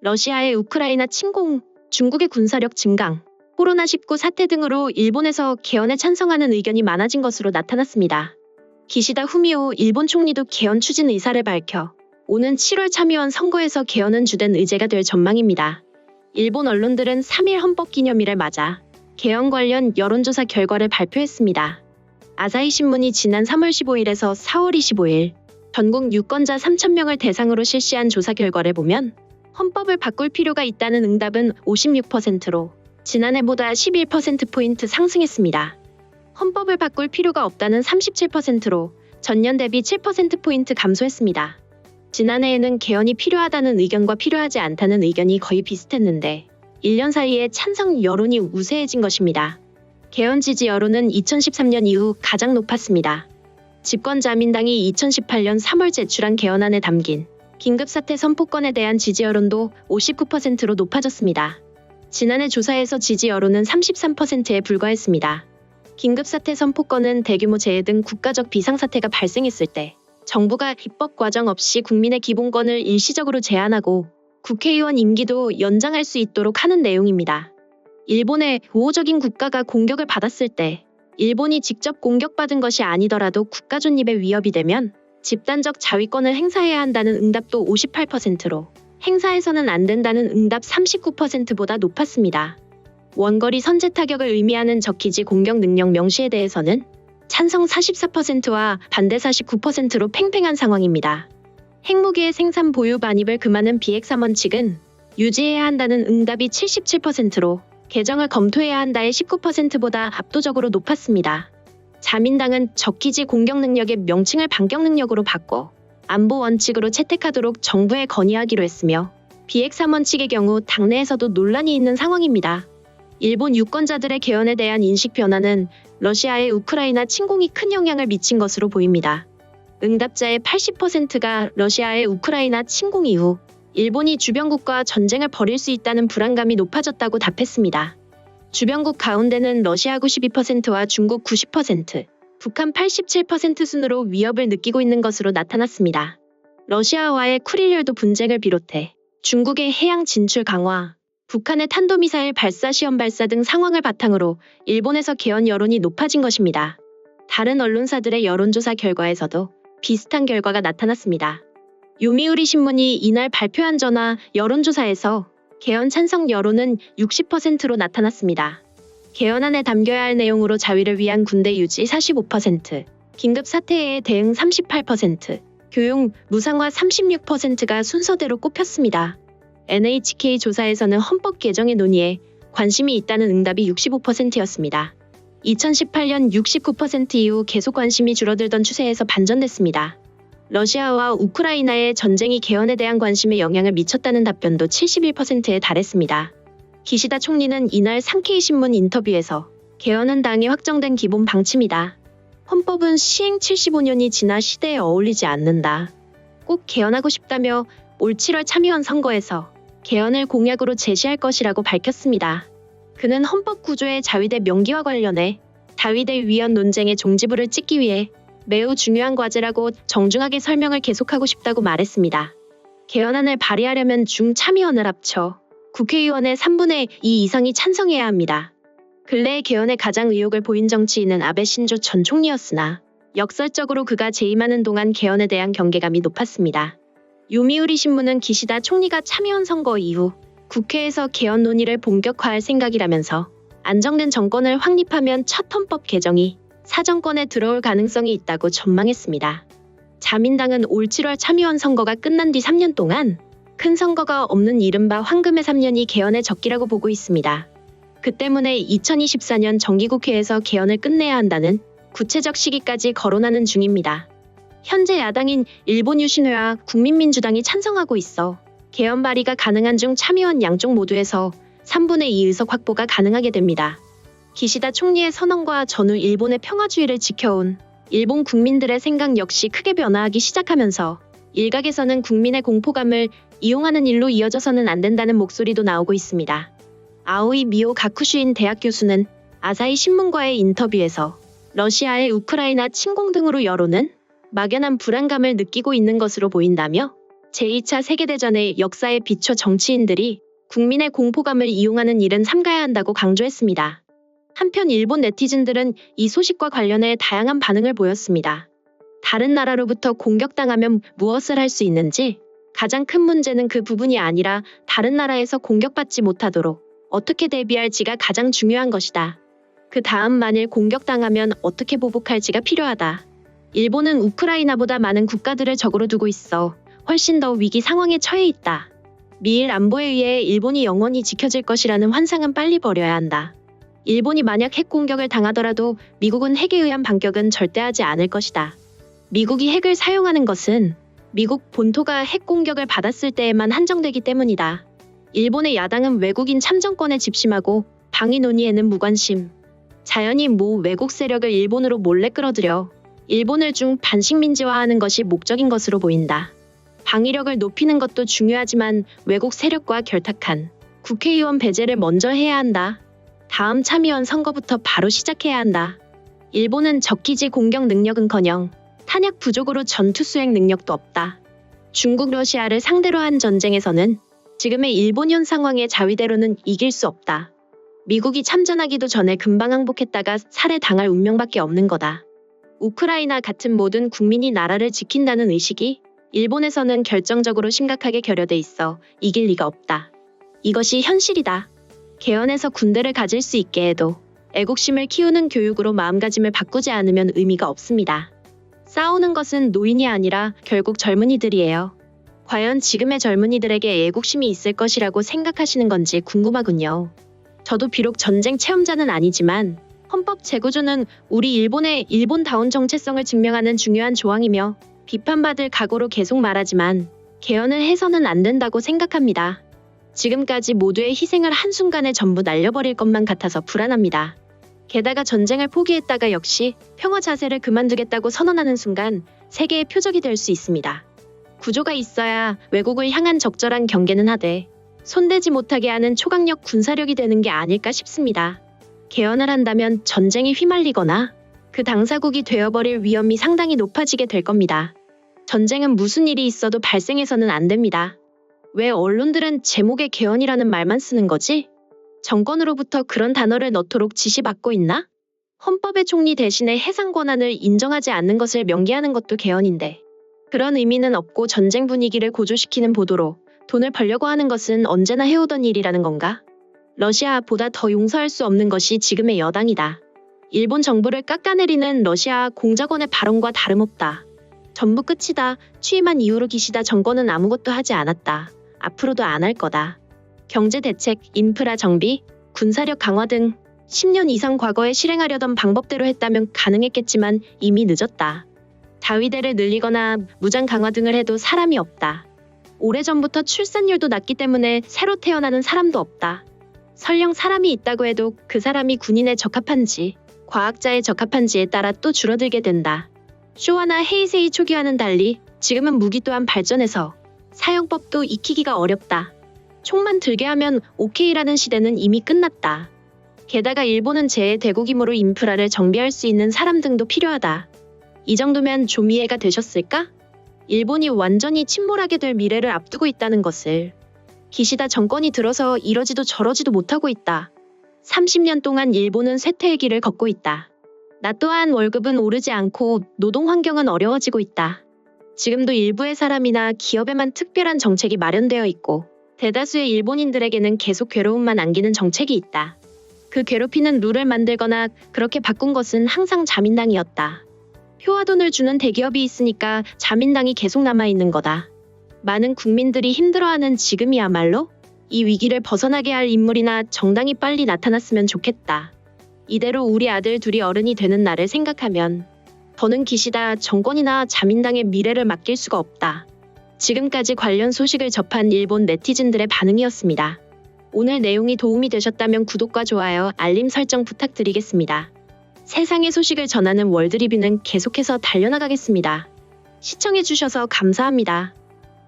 러시아의 우크라이나 침공, 중국의 군사력 증강, 코로나19 사태 등으로 일본에서 개헌에 찬성하는 의견이 많아진 것으로 나타났습니다. 기시다 후미오 일본 총리도 개헌 추진 의사를 밝혀 오는 7월 참의원 선거에서 개헌은 주된 의제가 될 전망입니다. 일본 언론들은 3일 헌법기념일을 맞아 개헌 관련 여론조사 결과를 발표했습니다. 아사히 신문이 지난 3월 15일에서 4월 25일 전국 유권자 3,000명을 대상으로 실시한 조사 결과를 보면 헌법을 바꿀 필요가 있다는 응답은 56%로 지난해보다 11%포인트 상승했습니다. 헌법을 바꿀 필요가 없다는 37%로 전년 대비 7%포인트 감소했습니다. 지난해에는 개헌이 필요하다는 의견과 필요하지 않다는 의견이 거의 비슷했는데 1년 사이에 찬성 여론이 우세해진 것입니다. 개헌 지지 여론은 2013년 이후 가장 높았습니다. 집권 자민당이 2018년 3월 제출한 개헌안에 담긴 긴급사태 선포권에 대한 지지 여론도 59%로 높아졌습니다. 지난해 조사에서 지지 여론은 33%에 불과했습니다. 긴급사태 선포권은 대규모 재해 등 국가적 비상사태가 발생했을 때 정부가 입법 과정 없이 국민의 기본권을 일시적으로 제한하고 국회의원 임기도 연장할 수 있도록 하는 내용입니다. 일본의 우호적인 국가가 공격을 받았을 때 일본이 직접 공격받은 것이 아니더라도 국가 존립에 위협이 되면 집단적 자위권을 행사해야 한다는 응답도 58%로 행사해서는 안 된다는 응답 39%보다 높았습니다. 원거리 선제 타격을 의미하는 적기지 공격 능력 명시에 대해서는 찬성 44%와 반대 49%로 팽팽한 상황입니다. 핵무기의 생산 보유 반입을 금하는 비핵화 원칙은 유지해야 한다는 응답이 77%로 개정을 검토해야 한다의 19%보다 압도적으로 높았습니다. 자민당은 적기지 공격 능력의 명칭을 반격 능력으로 바꿔 안보 원칙으로 채택하도록 정부에 건의하기로 했으며 비핵화 원칙의 경우 당내에서도 논란이 있는 상황입니다. 일본 유권자들의 개헌에 대한 인식 변화는 러시아의 우크라이나 침공이 큰 영향을 미친 것으로 보입니다. 응답자의 80%가 러시아의 우크라이나 침공 이후 일본이 주변국과 전쟁을 벌일 수 있다는 불안감이 높아졌다고 답했습니다. 주변국 가운데는 러시아 92%와 중국 90%, 북한 87% 순으로 위협을 느끼고 있는 것으로 나타났습니다. 러시아와의 쿠릴열도 분쟁을 비롯해 중국의 해양 진출 강화, 북한의 탄도미사일 발사 시험 발사 등 상황을 바탕으로 일본에서 개헌 여론이 높아진 것입니다. 다른 언론사들의 여론조사 결과에서도 비슷한 결과가 나타났습니다. 요미우리 신문이 이날 발표한 전화 여론조사에서 개헌 찬성 여론은 60%로 나타났습니다. 개헌안에 담겨야 할 내용으로 자위를 위한 군대 유지 45%, 긴급 사태에 대응 38%, 교육, 무상화 36%가 순서대로 꼽혔습니다. NHK 조사에서는 헌법 개정의 논의에 관심이 있다는 응답이 65%였습니다. 2018년 69% 이후 계속 관심이 줄어들던 추세에서 반전됐습니다. 러시아와 우크라이나의 전쟁이 개헌에 대한 관심에 영향을 미쳤다는 답변도 71%에 달했습니다. 기시다 총리는 이날 상케이 신문 인터뷰에서 개헌은 당에 확정된 기본 방침이다. 헌법은 시행 75년이 지나 시대에 어울리지 않는다. 꼭 개헌하고 싶다며 올 7월 참의원 선거에서 개헌을 공약으로 제시할 것이라고 밝혔습니다. 그는 헌법 구조의 자위대 명기와 관련해 자위대 위원 논쟁의 종지부를 찍기 위해 매우 중요한 과제라고 정중하게 설명을 계속하고 싶다고 말했습니다. 개헌안을 발의하려면 중참의원을 합쳐 국회의원의 3분의 2 이상이 찬성해야 합니다. 근래의 개헌에 가장 의욕을 보인 정치인은 아베 신조 전 총리였으나 역설적으로 그가 재임하는 동안 개헌에 대한 경계감이 높았습니다. 요미우리 신문은 기시다 총리가 참의원 선거 이후 국회에서 개헌 논의를 본격화할 생각이라면서 안정된 정권을 확립하면 첫 헌법 개정이 사정권에 들어올 가능성이 있다고 전망했습니다. 자민당은 올 7월 참의원 선거가 끝난 뒤 3년 동안 큰 선거가 없는 이른바 황금의 3년이 개헌의 적기라고 보고 있습니다. 그 때문에 2024년 정기국회에서 개헌을 끝내야 한다는 구체적 시기까지 거론하는 중입니다. 현재 야당인 일본 유신회와 국민민주당이 찬성하고 있어 개헌 발의가 가능한 중 참의원 양쪽 모두에서 3분의 2 의석 확보가 가능하게 됩니다. 기시다 총리의 선언과 전후 일본의 평화주의를 지켜온 일본 국민들의 생각 역시 크게 변화하기 시작하면서 일각에서는 국민의 공포감을 이용하는 일로 이어져서는 안 된다는 목소리도 나오고 있습니다. 아오이 미오 가쿠슈인 대학 교수는 아사히 신문과의 인터뷰에서 러시아의 우크라이나 침공 등으로 여론은 막연한 불안감을 느끼고 있는 것으로 보인다며 제2차 세계대전의 역사에 비춰 정치인들이 국민의 공포감을 이용하는 일은 삼가야 한다고 강조했습니다. 한편 일본 네티즌들은 이 소식과 관련해 다양한 반응을 보였습니다. 다른 나라로부터 공격당하면 무엇을 할 수 있는지, 가장 큰 문제는 그 부분이 아니라 다른 나라에서 공격받지 못하도록 어떻게 대비할지가 가장 중요한 것이다. 그 다음 만일 공격당하면 어떻게 보복할지가 필요하다. 일본은 우크라이나보다 많은 국가들을 적으로 두고 있어 훨씬 더 위기 상황에 처해 있다. 미일 안보에 의해 일본이 영원히 지켜질 것이라는 환상은 빨리 버려야 한다. 일본이 만약 핵 공격을 당하더라도 미국은 핵에 의한 반격은 절대 하지 않을 것이다. 미국이 핵을 사용하는 것은 미국 본토가 핵 공격을 받았을 때에만 한정되기 때문이다. 일본의 야당은 외국인 참정권에 집심하고 방위 논의에는 무관심. 자연히 모 외국 세력을 일본으로 몰래 끌어들여 일본을 반식민지화하는 것이 목적인 것으로 보인다. 방위력을 높이는 것도 중요하지만 외국 세력과 결탁한 국회의원 배제를 먼저 해야 한다. 다음 참의원 선거부터 바로 시작해야 한다. 일본은 적기지 공격 능력은커녕 탄약 부족으로 전투 수행 능력도 없다. 중국 러시아를 상대로 한 전쟁에서는 지금의 일본 현 상황의 자위대로는 이길 수 없다. 미국이 참전하기도 전에 금방 항복했다가 살해당할 운명밖에 없는 거다. 우크라이나 같은 모든 국민이 나라를 지킨다는 의식이 일본에서는 결정적으로 심각하게 결여돼 있어 이길 리가 없다. 이것이 현실이다. 개헌에서 군대를 가질 수 있게 해도 애국심을 키우는 교육으로 마음가짐을 바꾸지 않으면 의미가 없습니다. 싸우는 것은 노인이 아니라 결국 젊은이들이에요. 과연 지금의 젊은이들에게 애국심이 있을 것이라고 생각하시는 건지 궁금하군요. 저도 비록 전쟁 체험자는 아니지만 헌법 제9조는 우리 일본의 일본다운 정체성을 증명하는 중요한 조항이며 비판받을 각오로 계속 말하지만 개헌을 해서는 안 된다고 생각합니다. 지금까지 모두의 희생을 한순간에 전부 날려버릴 것만 같아서 불안합니다. 게다가 전쟁을 포기했다가 역시 평화 자세를 그만두겠다고 선언하는 순간 세계의 표적이 될 수 있습니다. 구조가 있어야 외국을 향한 적절한 경계는 하되 손대지 못하게 하는 초강력 군사력이 되는 게 아닐까 싶습니다. 개헌을 한다면 전쟁에 휘말리거나 그 당사국이 되어버릴 위험이 상당히 높아지게 될 겁니다. 전쟁은 무슨 일이 있어도 발생해서는 안 됩니다. 왜 언론들은 제목에 개헌이라는 말만 쓰는 거지? 정권으로부터 그런 단어를 넣도록 지시받고 있나? 헌법의 총리 대신에 해상 권한을 인정하지 않는 것을 명기하는 것도 개헌인데 그런 의미는 없고 전쟁 분위기를 고조시키는 보도로 돈을 벌려고 하는 것은 언제나 해오던 일이라는 건가? 러시아보다 더 용서할 수 없는 것이 지금의 여당이다. 일본 정부를 깎아내리는 러시아 공작원의 발언과 다름없다. 전부 끝이다. 취임한 이후로 기시다 정권은 아무것도 하지 않았다. 앞으로도 안 할 거다. 경제 대책, 인프라 정비, 군사력 강화 등 10년 이상 과거에 실행하려던 방법대로 했다면 가능했겠지만 이미 늦었다. 자위대를 늘리거나 무장 강화 등을 해도 사람이 없다. 오래전부터 출산율도 낮기 때문에 새로 태어나는 사람도 없다. 설령 사람이 있다고 해도 그 사람이 군인에 적합한지 과학자에 적합한지에 따라 또 줄어들게 된다. 쇼와나 헤이세이 초기와는 달리 지금은 무기 또한 발전해서 사용법도 익히기가 어렵다. 총만 들게 하면 오케이라는 시대는 이미 끝났다. 게다가 일본은 제 대국이므로 인프라를 정비할 수 있는 사람 등도 필요하다. 이 정도면 좀 이해가 되셨을까? 일본이 완전히 침몰하게 될 미래를 앞두고 있다는 것을. 기시다 정권이 들어서 이러지도 저러지도 못하고 있다. 30년 동안 일본은 쇠퇴의 길을 걷고 있다. 나 또한 월급은 오르지 않고 노동 환경은 어려워지고 있다. 지금도 일부의 사람이나 기업에만 특별한 정책이 마련되어 있고 대다수의 일본인들에게는 계속 괴로움만 안기는 정책이 있다. 그 괴롭히는 룰을 만들거나 그렇게 바꾼 것은 항상 자민당이었다. 표와 돈을 주는 대기업이 있으니까 자민당이 계속 남아있는 거다. 많은 국민들이 힘들어하는 지금이야말로 이 위기를 벗어나게 할 인물이나 정당이 빨리 나타났으면 좋겠다. 이대로 우리 아들 둘이 어른이 되는 날을 생각하면 더는 기시다 정권이나 자민당의 미래를 맡길 수가 없다. 지금까지 관련 소식을 접한 일본 네티즌들의 반응이었습니다. 오늘 내용이 도움이 되셨다면 구독과 좋아요, 알림 설정 부탁드리겠습니다. 세상의 소식을 전하는 월드리뷰는 계속해서 달려나가겠습니다. 시청해주셔서 감사합니다.